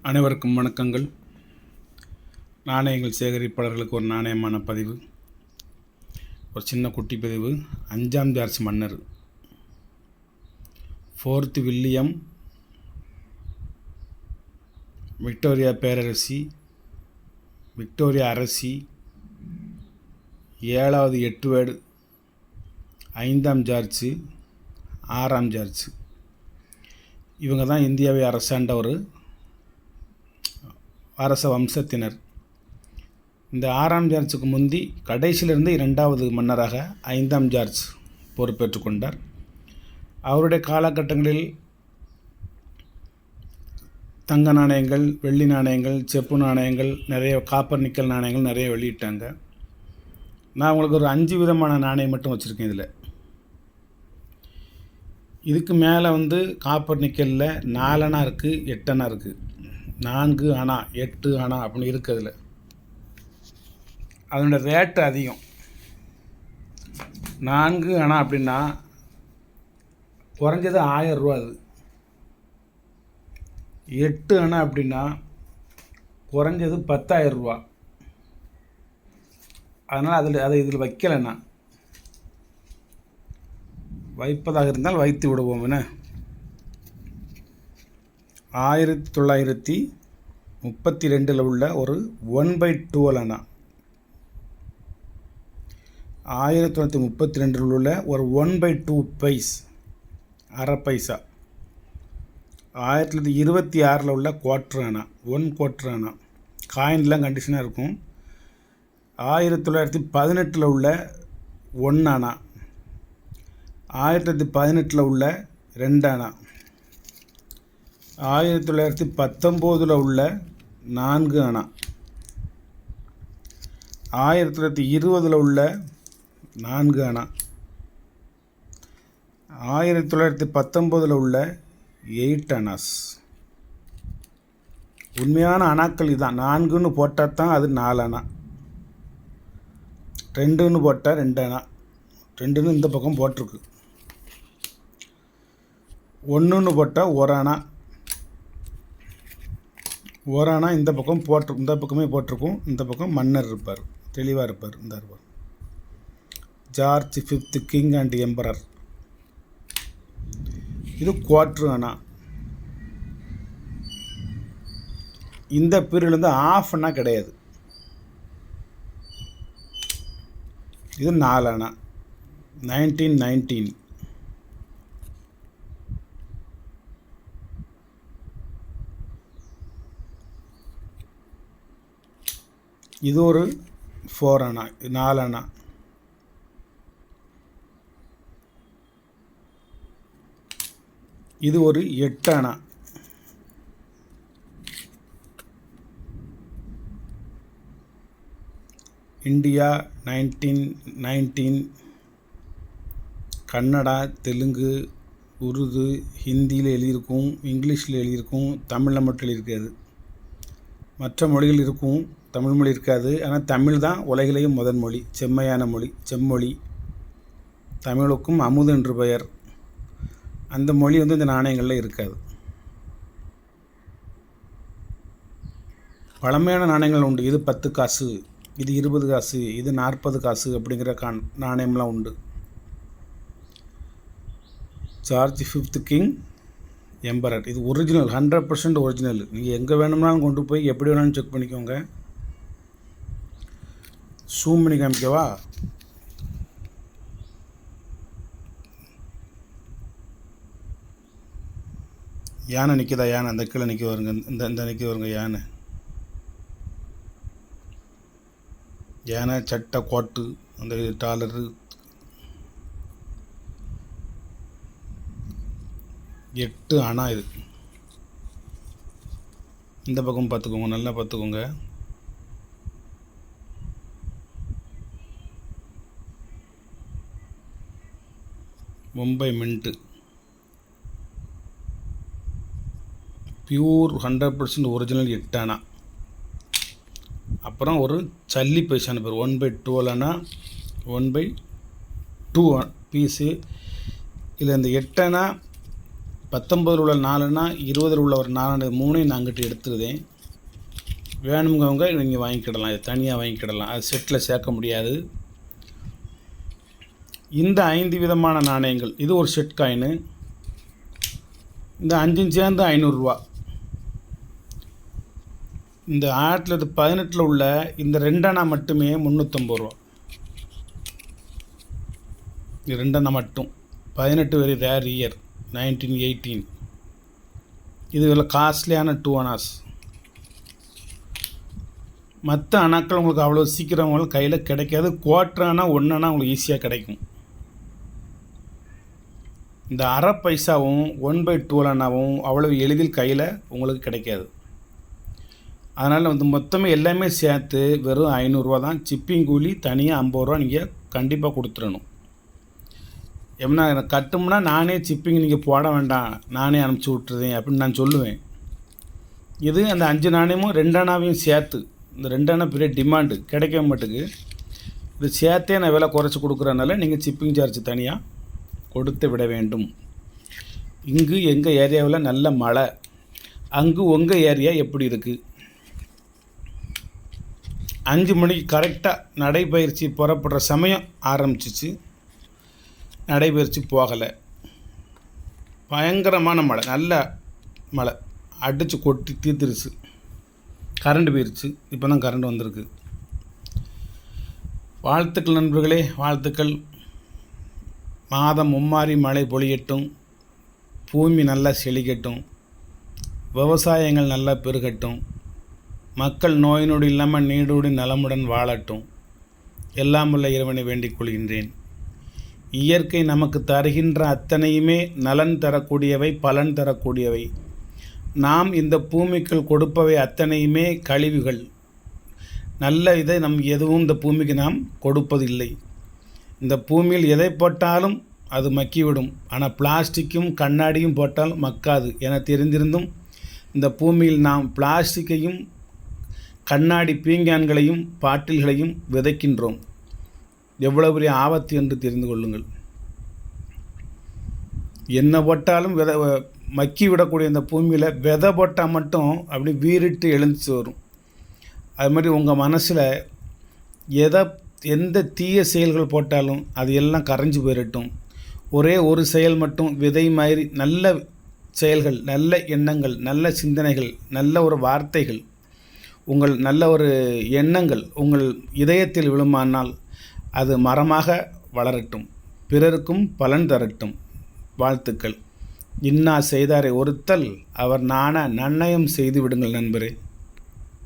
அனைவருக்கும் வணக்கங்கள். நாணயங்கள் சேகரிப்பாளர்களுக்கு ஒரு நாணயமான பதிவு, ஒரு சின்ன குட்டி பதிவு. 5ஆம் ஜார்ஜ் மன்னர், 4th வில்லியம், விக்டோரியா பேரரசி, விக்டோரியா அரசி, 7வது எட்வர்டு, 5ஆம் ஜார்ஜ், 6ஆம் ஜார்ஜ். இவங்க தான் இந்தியாவை அரசாண்ட ஒரு அரச வம்சத்தினர். இந்த 6ஆம் ஜார்ஜுக்கு முந்தி கடைசியிலிருந்து 2வது மன்னராக 5ஆம் ஜார்ஜ் பொறுப்பேற்று கொண்டார். அவருடைய காலகட்டங்களில் தங்க நாணயங்கள், வெள்ளி நாணயங்கள், செப்பு நாணயங்கள், நிறைய காப்பர் நிக்கல் நாணயங்கள் நிறைய வெளியிட்டாங்க. நான் உங்களுக்கு ஒரு 5 விதமான நாணயம் மட்டும் வச்சுருக்கேன். இதுக்கு மேலே காப்பர் நிக்கலில் 4 அணா இருக்குது, 8 அணா இருக்குது, 4 அணா, 8 அணா அப்படின்னு இருக்குது. அதனோட ரேட்டு அதிகம். 4 அணா அப்படின்னா குறைஞ்சது 1000 ரூபா. அது 8 அணா அப்படின்னா குறைஞ்சது 10,000 ரூபா. அதனால் அதை இதில் வைக்கலைன்னா, வைப்பதாக இருந்தால் வைத்து விடுவோம். என்ன, 1932 உள்ள ஒரு 1/12 அணா, 1932 உள்ள ஒரு 1/2 பைஸ், அரை பைசா, 1926 உள்ள குவார்ட்ரு அணா, 1/4 அணா, காயின்லாம் கண்டிஷனாக இருக்கும். 1918 உள்ள 1 அணா, 1918 உள்ள 2 அணா, 1919 உள்ள 4 அணா, 1920 உள்ள 4 அணா, 1919 உள்ள 8 அணாஸ். உண்மையான அணாக்கள் இதுதான். 4ன்னு போட்டால் தான் அது 4 அணா, 2ன்னு போட்டால் 2 அணா, 2ன்னு இந்த பக்கம் போட்டிருக்கு, 1ன்னு போட்டால் 1 அணா, 1 அணா இந்த பக்கம் இந்த பக்கமே போட்டிருக்கும். இந்த பக்கம் மன்னர் இருப்பார், தெளிவாக இருப்பார். இந்த இருப்பார் George 5th king and emperor. இது குவார்ட்ரு அணா. இந்த பீரியட்லேருந்து ஆஃப் அணா கிடையாது. இது 4 அணா, 1919. இது ஒரு 4 அணா, 4 அணா. இது ஒரு 8 அணா. இந்தியா 1919. கன்னடா, தெலுங்கு, உருது, ஹிந்தியில் எழுதியிருக்கும், இங்கிலீஷில் எழுதியிருக்கும், தமிழில் மட்டும் எழுதியிருக்காது. மற்ற மொழிகள் இருக்கும், தமிழ் மொழி இருக்காது. ஆனால் தமிழ் தான் உலகிலேயும் முதன் மொழி, செம்மையான மொழி, செம்மொழி. தமிழுக்கும் அமுது என்று பெயர். அந்த மொழி இந்த நாணயங்களில் இருக்காது. பழமையான நாணயங்கள் உண்டு. இது 10 காசு, இது 20 காசு, இது 40 காசு அப்படிங்கிற நாணயம்லாம் உண்டு. ஜார்ஜ் 5th கிங் எம்பரர் இது ஒரிஜினல், 100% ஒரிஜினல். நீங்கள் எங்கே வேணும்னாலும் கொண்டு போய் எப்படி வேணாலும் செக் பண்ணிக்கோங்க. ஜூம் பண்ணி காமிக்கவா? யானை நிற்கிதா? யானை அந்த கீழே நிற்க வருங்க, இந்த நிற்க வருங்க யானை. யானை, சட்டை, கோட்டு, அந்த டாலரு. 8 அணா இது. இந்த பக்கம் பார்த்துக்கோங்க, நல்லா பார்த்துக்கோங்க. Mumbai mint, pure 100% original 8 anna. அப்புறம் ஒரு சல்லி பைசான பேர் 1/12 அணா, 1/2 பீஸு. இதில் இந்த 8 அணா 19 உள்ள 4னா 20 உள்ள ஒரு 4 மூணையும் நான் அங்கிட்டு எடுத்துருதேன். வேணுங்கவங்க நீங்கள் வாங்கிக்கிடலாம், இது தனியாக வாங்கிக்கிடலாம், அது செட்டில் சேர்க்க முடியாது. இந்த 5 விதமான நாணயங்கள், இது ஒரு செட் காயினு. இந்த 5 சேர்ந்து 500 ரூபா. இந்த 1818 உள்ள இந்த 2 அணா மட்டுமே 350 ரூபா. இது 2 அணா மட்டும். 18 வெரி ரேர் இயர் 1918. இது இதில் காஸ்ட்லியான 2 அணாஸ். மற்ற அணாக்கள் உங்களுக்கு அவ்வளோ சீக்கிரம் உங்களுக்கு கையில் கிடைக்காது. குவார்ட்டர் அணா 1 அணா உங்களுக்கு ஈஸியாக கிடைக்கும். இந்த அரை பைசாவும் 1/12 அணாவும் அவ்வளவு எளிதில் கையில் உங்களுக்கு கிடைக்காது. அதனால் மொத்தமே எல்லாமே சேர்த்து வெறும் 500 ரூபா தான். சிப்பிங் கூலி தனியாக 50 ரூபா நீங்கள் கண்டிப்பாக கொடுத்துடணும். எப்படின்னா கட்டும்னா நானே சிப்பிங் நீங்கள் போட வேண்டாம், நானே அனுப்பிச்சி விட்டுருதேன் அப்படின்னு நான் சொல்லுவேன். இது அந்த 5 நாணயமும் 2 அணாவையும் சேர்த்து, இந்த 2 அணா பெரிய டிமாண்டு, கிடைக்க மாட்டுக்கு. இது சேர்த்தே நான் விலை குறைச்சி கொடுக்குறதுனால நீங்கள் சிப்பிங் சார்ஜ் தனியாக கொடுத்து விட வேண்டும். இங்கு எங்கள் ஏரியாவில் நல்ல மழை, அங்கு உங்கள் ஏரியா எப்படி இருக்குது? 5 மணிக்கு கரெக்டாக நடைப்பயிற்சி புறப்படுற சமயம் ஆரம்பிச்சிச்சு. நடைபயிற்சி போகலை. பயங்கரமான மழை, நல்ல மழை அடித்து கொட்டி தீர்த்துருச்சு. கரண்ட் போயிடுச்சு. இப்போ தான் கரண்ட் வந்திருக்கு. வாழ்த்துக்கள் நண்பர்களே, வாழ்த்துக்கள். மாதம் மும்மாரி மழை பொழியட்டும், பூமி நல்லா செழிக்கட்டும், விவசாயங்கள் நல்லா பெருகட்டும், மக்கள் நோய் நொடி இல்லாமல் நீடோடி நலமுடன் வாழட்டும். எல்லாம் உள்ள இறைவனை வேண்டிக் கொள்கின்றேன். இயற்கை நமக்கு தருகின்ற அத்தனையுமே நலன் தரக்கூடியவை, பலன் தரக்கூடியவை. நாம் இந்த பூமிக்குள் கொடுப்பவை அத்தனையுமே கழிவுகள். நல்ல இதை எதுவும் இந்த பூமிக்கு நாம் கொடுப்பதில்லை. இந்த பூமியில் எதை போட்டாலும் அது மக்கிவிடும். ஆனால் பிளாஸ்டிக்கும் கண்ணாடியும் போட்டால் மக்காது என தெரிந்திருந்தும் இந்த பூமியில் நாம் பிளாஸ்டிக்கையும் கண்ணாடி பீங்கான்களையும் பாட்டில்களையும் விதைக்கின்றோம். எவ்வளவு பெரிய ஆபத்து என்று தெரிந்து கொள்ளுங்கள். என்ன போட்டாலும் மக்கி விடக்கூடிய இந்த பூமியில் விதை போட்டால் மட்டும் அப்படி வீறிட்டு எழுந்துச்சு வரும். அது மாதிரி உங்கள் மனசில் எந்த தீய செயல்கள் போட்டாலும் அது எல்லாம் கரைஞ்சி போயிடட்டும். ஒரே ஒரு செயல் மட்டும் விதை மாதிரி நல்ல செயல்கள், நல்ல எண்ணங்கள், நல்ல சிந்தனைகள், நல்ல ஒரு வார்த்தைகள், உங்கள் நல்ல ஒரு எண்ணங்கள் உங்கள் இதயத்தில் விழுமானால் அது மரமாக வளரட்டும், பிறருக்கும் பலன் தரட்டும். வாழ்த்துக்கள். இன்னா செய்தாரை ஒருத்தல் அவர் நாண நன்னயம் செய்து விடுங்கள் நண்பரே.